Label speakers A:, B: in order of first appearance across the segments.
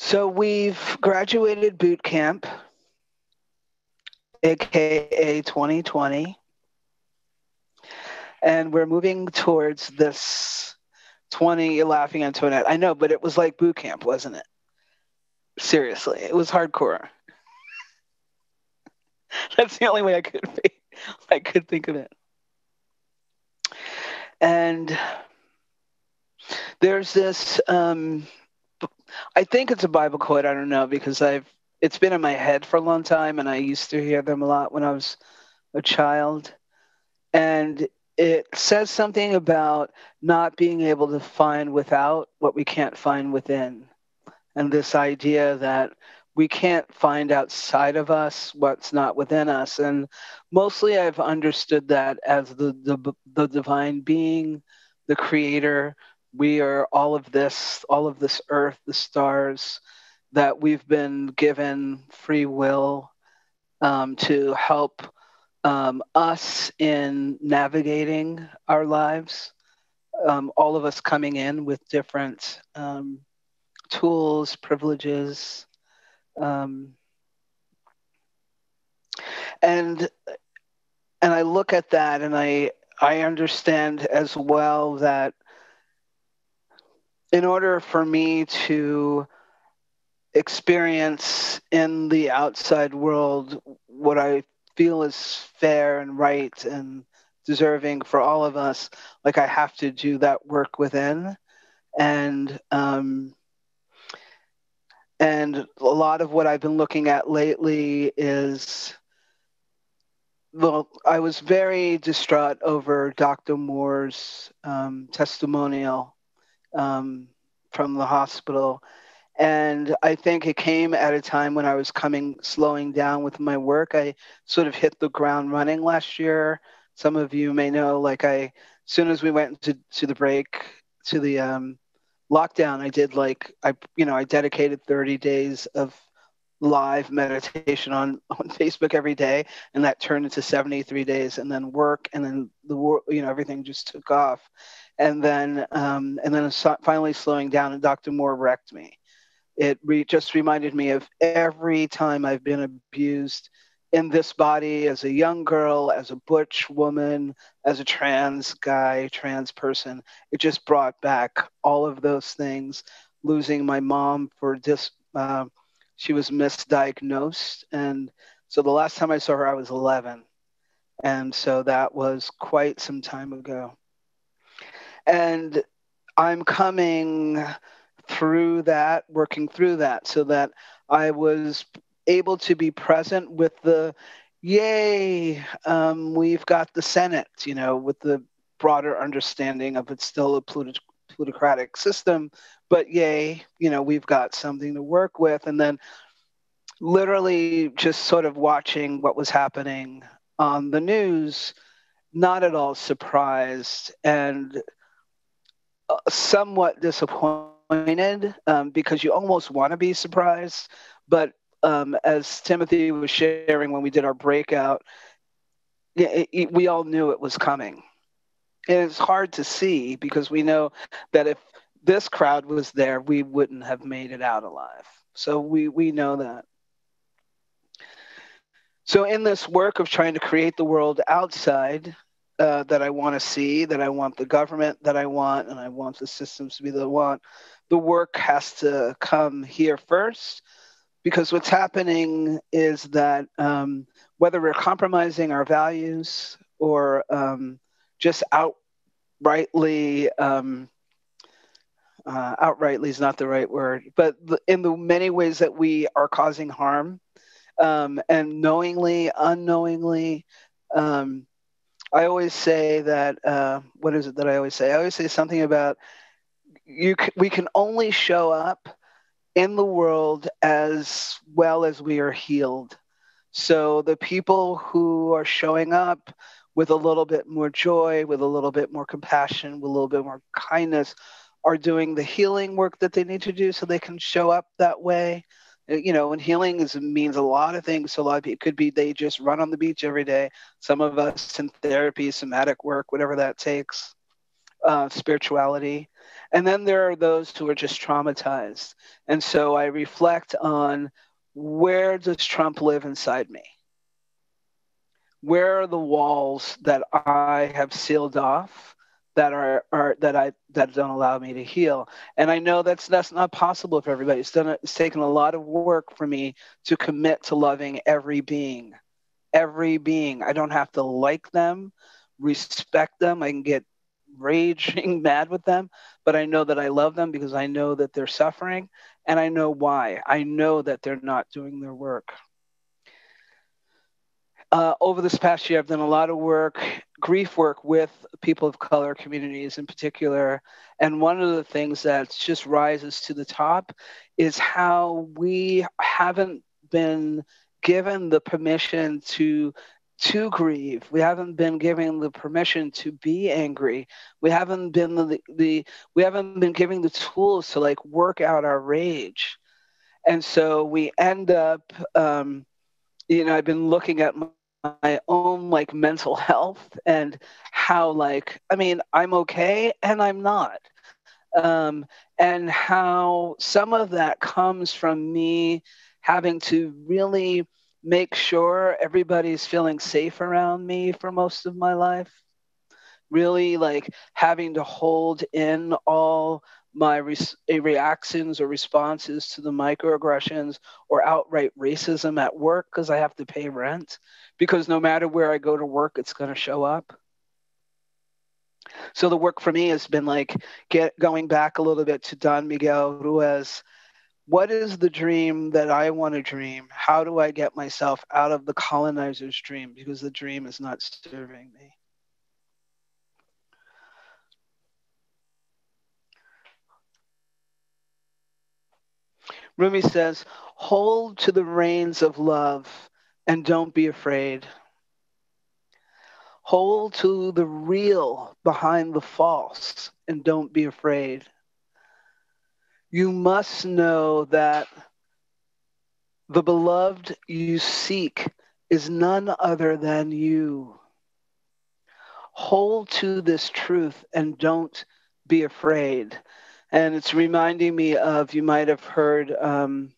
A: So we've graduated boot camp, aka 2020, and we're moving towards this 20. You're laughing, Antoinette. I know, but it was like boot camp, wasn't it? Seriously, it was hardcore. That's the only way I could think of it. And there's this. I think it's a Bible quote. I don't know because it's been in my head for a long time, and I used to hear them a lot when I was a child. And it says something about not being able to find without what we can't find within. And this idea that we can't find outside of us what's not within us. And mostly I've understood that as the divine being, the creator. We are all of this earth, the stars, that we've been given free will to help us in navigating our lives. All of us coming in with different tools, privileges, and I look at that and I understand as well that in order for me to experience in the outside world what I feel is fair and right and deserving for all of us, like I have to do that work within. And a lot of what I've been looking at lately is, well, I was very distraught over Dr. Moore's testimonial from the hospital. And I think it came at a time when I was slowing down with my work. I sort of hit the ground running last year. Some of you may know, like as soon as we went to the break, to the lockdown, I dedicated 30 days of live meditation on Facebook every day, and that turned into 73 days, and then work, and then everything just took off, and then finally slowing down, and Dr. Moore wrecked me. It just reminded me of every time I've been abused in this body as a young girl, as a butch woman, as a trans guy, trans person. It just brought back all of those things. Losing my mom she was misdiagnosed. And so the last time I saw her, I was 11. And so that was quite some time ago. And I'm coming through that, working through that, so that I was able to be present with the, yay, we've got the Senate, with the broader understanding of it's still a plutocratic system, but yay, we've got something to work with. And then literally just sort of watching what was happening on the news, not at all surprised and somewhat disappointed because you almost want to be surprised. But as Timothy was sharing when we did our breakout, we all knew it was coming. And it's hard to see because we know that if this crowd was there, we wouldn't have made it out alive. So we know that. So in this work of trying to create the world outside that I want to see, that I want the government that I want, and I want the systems to be that I want, the work has to come here first, because what's happening is that whether we're compromising our values or just outrightly is not the right word, but in the many ways that we are causing harm, and knowingly, unknowingly, I always say that, what is it that I always say? I always say something about we can only show up in the world as well as we are healed. So the people who are showing up with a little bit more joy, with a little bit more compassion, with a little bit more kindness, are doing the healing work that they need to do so they can show up that way. And healing means a lot of things. So a lot of people, it could be they just run on the beach every day. Some of us in therapy, somatic work, whatever that takes. spirituality. And then there are those who are just traumatized. And so I reflect on, where does Trump live inside me? Where are the walls that I have sealed off, that that don't allow me to heal? And I know that's not possible for everybody. It's taken a lot of work for me to commit to loving every being. Every being. I don't have to like them, respect them. I can get raging mad with them, but I know that I love them because I know that they're suffering, and I know why. I know that they're not doing their work. Over this past year, I've done a lot of work, grief work, with people of color communities in particular. And one of the things that just rises to the top is how we haven't been given the permission to grieve. We haven't been given the permission to be angry. We haven't been we haven't been giving the tools to like work out our rage. And so we end up, I've been looking at my own like mental health, and how I'm okay and I'm not. And how some of that comes from me having to really make sure everybody's feeling safe around me for most of my life. Really like having to hold in all my reactions or responses to the microaggressions or outright racism at work because I have to pay rent, because no matter where I go to work, it's going to show up. So the work for me has been like going back a little bit to Don Miguel Ruiz. What is the dream that I want to dream? How do I get myself out of the colonizer's dream? Because the dream is not serving me. Rumi says, hold to the reins of love and don't be afraid. Hold to the real behind the false and don't be afraid. You must know that the beloved you seek is none other than you. Hold to this truth and don't be afraid. And it's reminding me of, you might have heard, now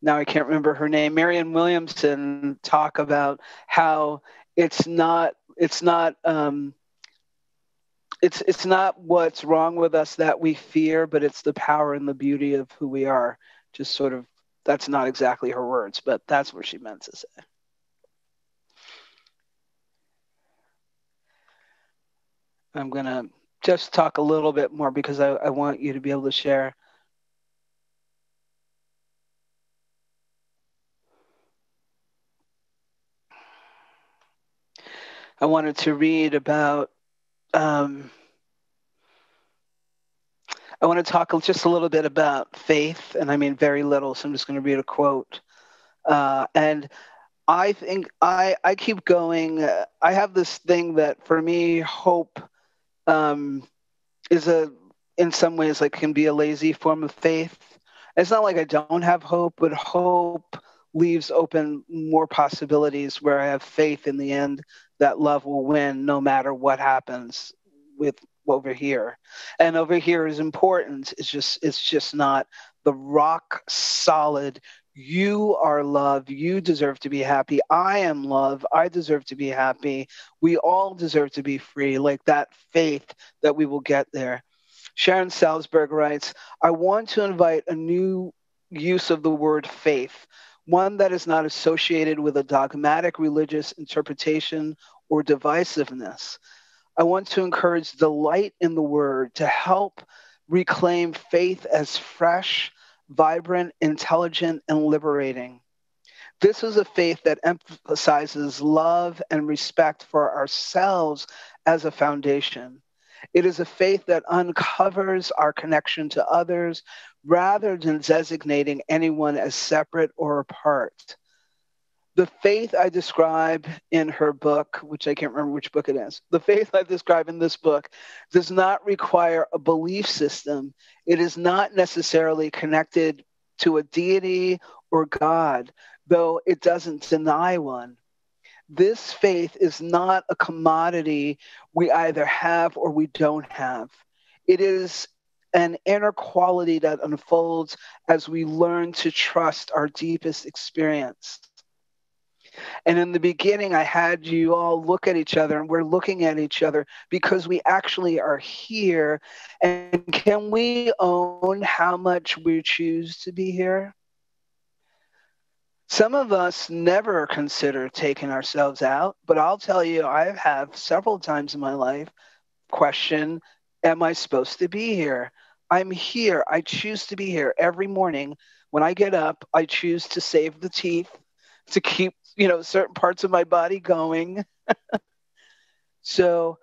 A: I can't remember her name, Marianne Williamson, talk about how it's not what's wrong with us that we fear, but it's the power and the beauty of who we are. Just sort of, that's not exactly her words, but that's what she meant to say. I'm going to just talk a little bit more because I want you to be able to share. I wanted to read about, I want to talk just a little bit about faith, and I mean very little, so I'm just going to read a quote. And I think I keep going. I have this thing that for me, hope is in some ways like can be a lazy form of faith. It's not like I don't have hope, but hope leaves open more possibilities where I have faith in the end that love will win no matter what happens with over here. And over here is important. It's just not the rock solid, you are love, you deserve to be happy, I am love, I deserve to be happy, we all deserve to be free, like that faith that we will get there. Sharon Salzberg writes, I want to invite a new use of the word faith, one that is not associated with a dogmatic religious interpretation or divisiveness. I want to encourage delight in the word to help reclaim faith as fresh, vibrant, intelligent, and liberating. This is a faith that emphasizes love and respect for ourselves as a foundation. It is a faith that uncovers our connection to others rather than designating anyone as separate or apart. The faith I describe in her book, which I can't remember which book it is, the faith I describe in this book does not require a belief system. It is not necessarily connected to a deity or God, though it doesn't deny one. This faith is not a commodity we either have or we don't have. It is an inner quality that unfolds as we learn to trust our deepest experience. And in the beginning, I had you all look at each other, and we're looking at each other because we actually are here. And can we own how much we choose to be here? Some of us never consider taking ourselves out, but I'll tell you, I have several times in my life questioned, am I supposed to be here? I'm here. I choose to be here every morning. When I get up, I choose to save the teeth, to keep, certain parts of my body going. So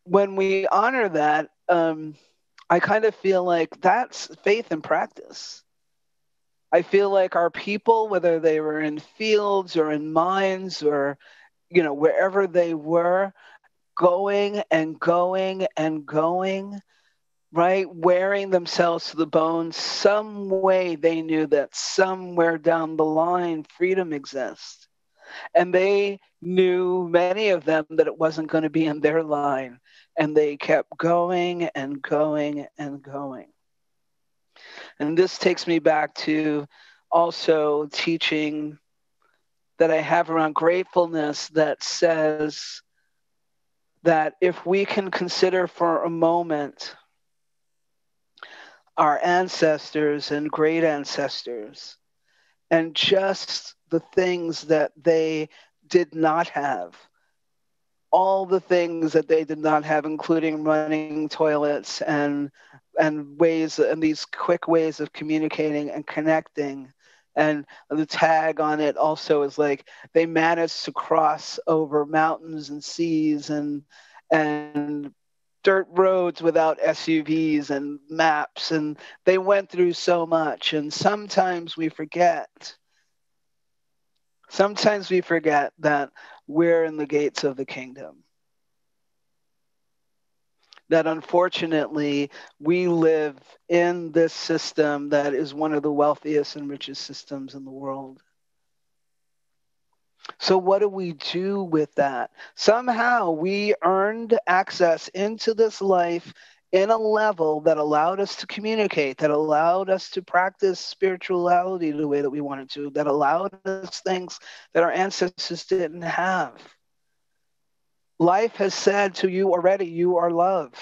A: when we honor that, I kind of feel like that's faith in practice. I feel like our people, whether they were in fields or in mines or, wherever they were, going and going and going, right? Wearing themselves to the bone, some way they knew that somewhere down the line, freedom exists. And they knew, many of them, that it wasn't going to be in their line. And they kept going and going and going. And this takes me back to also teaching that I have around gratefulness that says that if we can consider for a moment our ancestors and great ancestors and just the things that they did not have, all the things that they did not have, including running toilets and ways and these quick ways of communicating and connecting. And the tag on it also is like they managed to cross over mountains and seas and dirt roads without SUVs and maps, and they went through so much. And sometimes we forget that we're in the gates of the kingdom. That unfortunately we live in this system that is one of the wealthiest and richest systems in the world. So what do we do with that? Somehow we earned access into this life in a level that allowed us to communicate, that allowed us to practice spirituality the way that we wanted to, that allowed us things that our ancestors didn't have. Life has said to you already, you are love.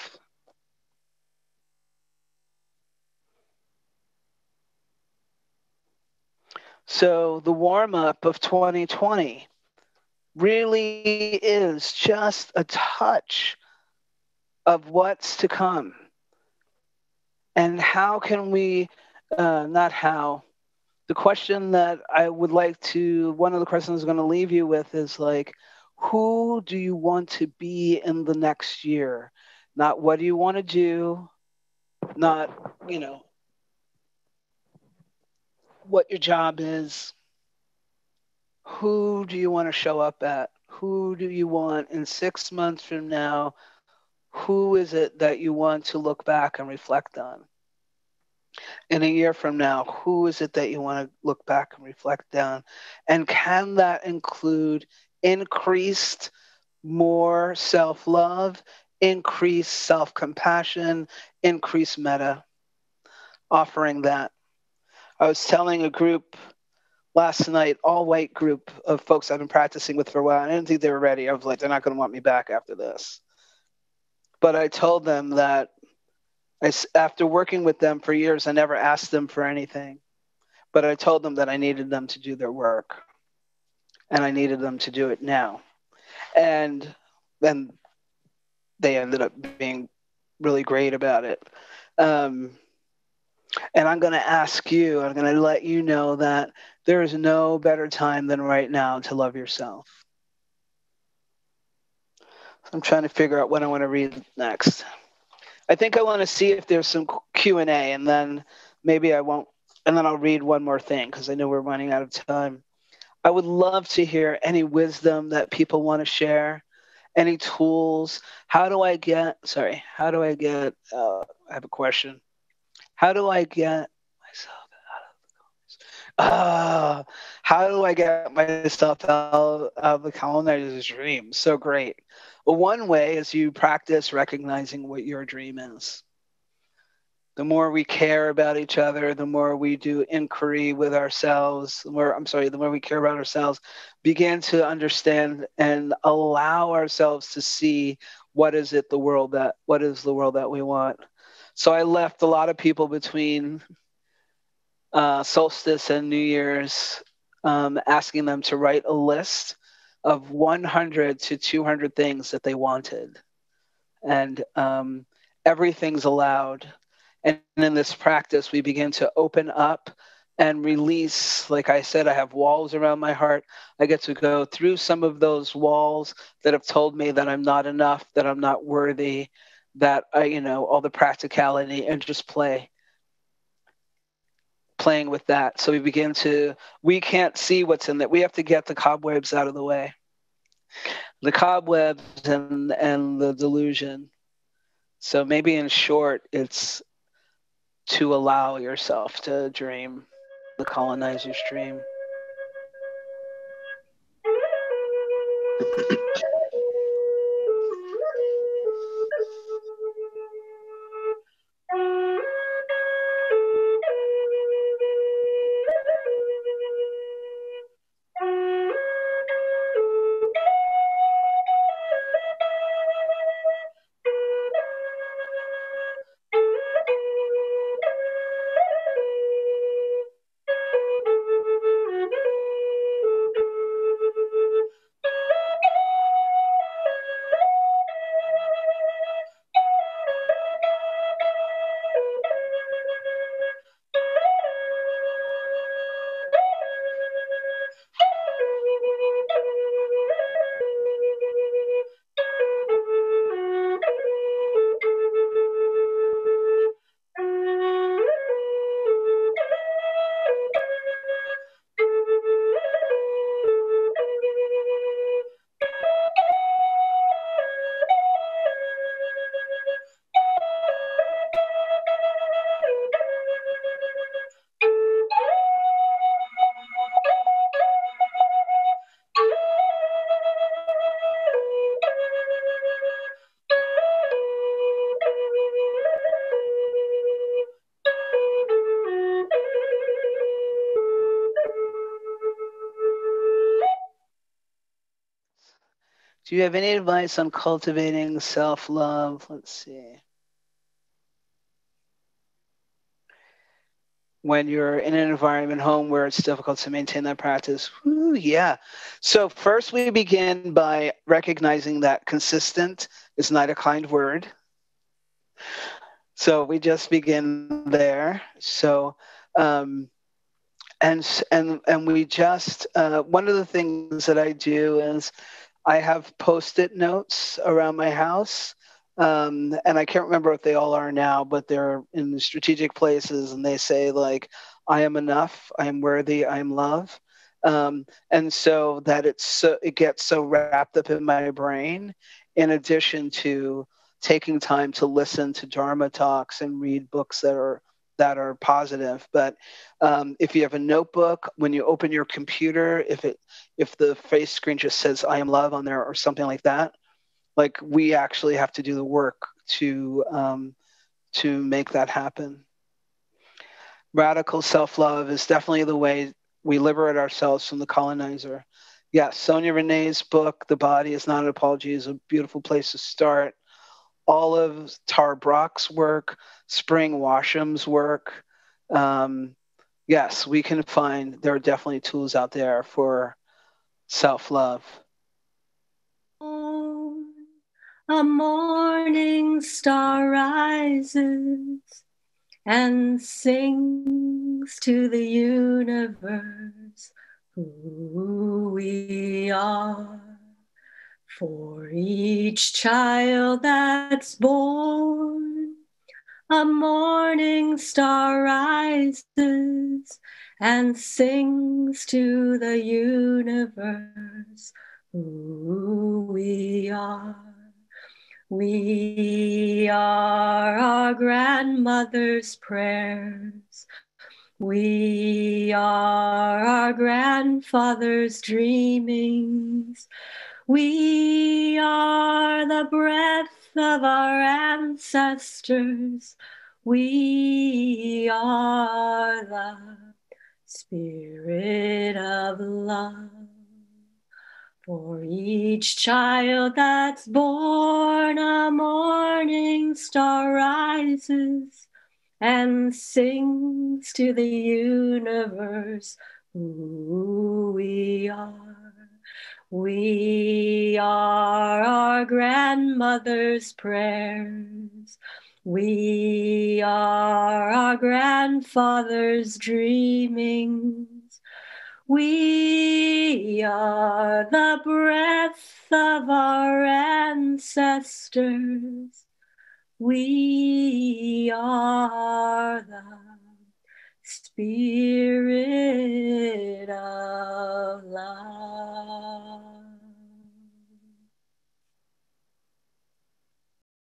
A: So the warm-up of 2020 really is just a touch of what's to come. And how can we, not how, the question that I would like to, one of the questions I'm going to leave you with is like, who do you want to be in the next year? Not what do you want to do, not, what your job is. Who do you want to show up at? Who do you want in 6 months from now? Who is it that you want to look back and reflect on? In a year from now, who is it that you want to look back and reflect on? And can that include increased, more self-love, increased self-compassion, increased metta? Offering that. I was telling a group last night, all white group of folks I've been practicing with for a while. I didn't think they were ready. I was like, they're not going to want me back after this. But I told them that after working with them for years, I never asked them for anything. But I told them that I needed them to do their work. And I needed them to do it now. And then they ended up being really great about it. And I'm going to ask you, I'm going to let you know that there is no better time than right now to love yourself. I'm trying to figure out what I want to read next. I think I want to see if there's some Q&A, and then maybe I won't, and then I'll read one more thing because I know we're running out of time. I would love to hear any wisdom that people want to share, any tools. I have a question. How do I get myself out of the How do I get myself out of the colonizer's dream? So great. Well, one way is you practice recognizing what your dream is. The more we care about each other, the more we do inquiry with ourselves, the more we care about ourselves, begin to understand and allow ourselves to see what is the world that we want. So I left a lot of people between solstice and New Year's, asking them to write a list of 100 to 200 things that they wanted. And everything's allowed. And in this practice, we begin to open up and release. Like I said, I have walls around my heart. I get to go through some of those walls that have told me that I'm not enough, that I'm not worthy, that all the practicality, and just playing with that. So we can't see what's in there. We have to get the cobwebs out of the way. The cobwebs and the delusion. So maybe in short, it's to allow yourself to dream, the colonizer's dream. Do you have any advice on cultivating self-love? Let's see. When you're in an environment, home, where it's difficult to maintain that practice. Ooh, yeah. So first we begin by recognizing that consistent is not a kind word. So we just begin there. So, and we just, one of the things that I do is I have Post-it notes around my house. And I can't remember what they all are now, but they're in strategic places, and they say like, I am enough, I am worthy, I am love. And so that it gets so wrapped up in my brain, in addition to taking time to listen to Dharma talks and read books that are positive. But if you have a notebook, when you open your computer, if the face screen just says I am love on there or something like that, like we actually have to do the work to make that happen. Radical self-love is definitely the way we liberate ourselves from the colonizer. Yes, Sonia Renee's book, The Body is Not an Apology, is a beautiful place to start. All of Tar Brock's work, Spring Washam's work. Yes, we can find there are definitely tools out there for self-love.
B: A morning star rises and sings to the universe who we are. For each child that's born, a morning star rises and sings to the universe who we are. We are our grandmother's prayers. We are our grandfather's dreamings. We are the breath of our ancestors. We are the spirit of love. For each child that's born, a morning star rises and sings to the universe who we are. We are our grandmother's prayers. We are our grandfather's dreamings. We are the breath of our ancestors. We are the spirit of love.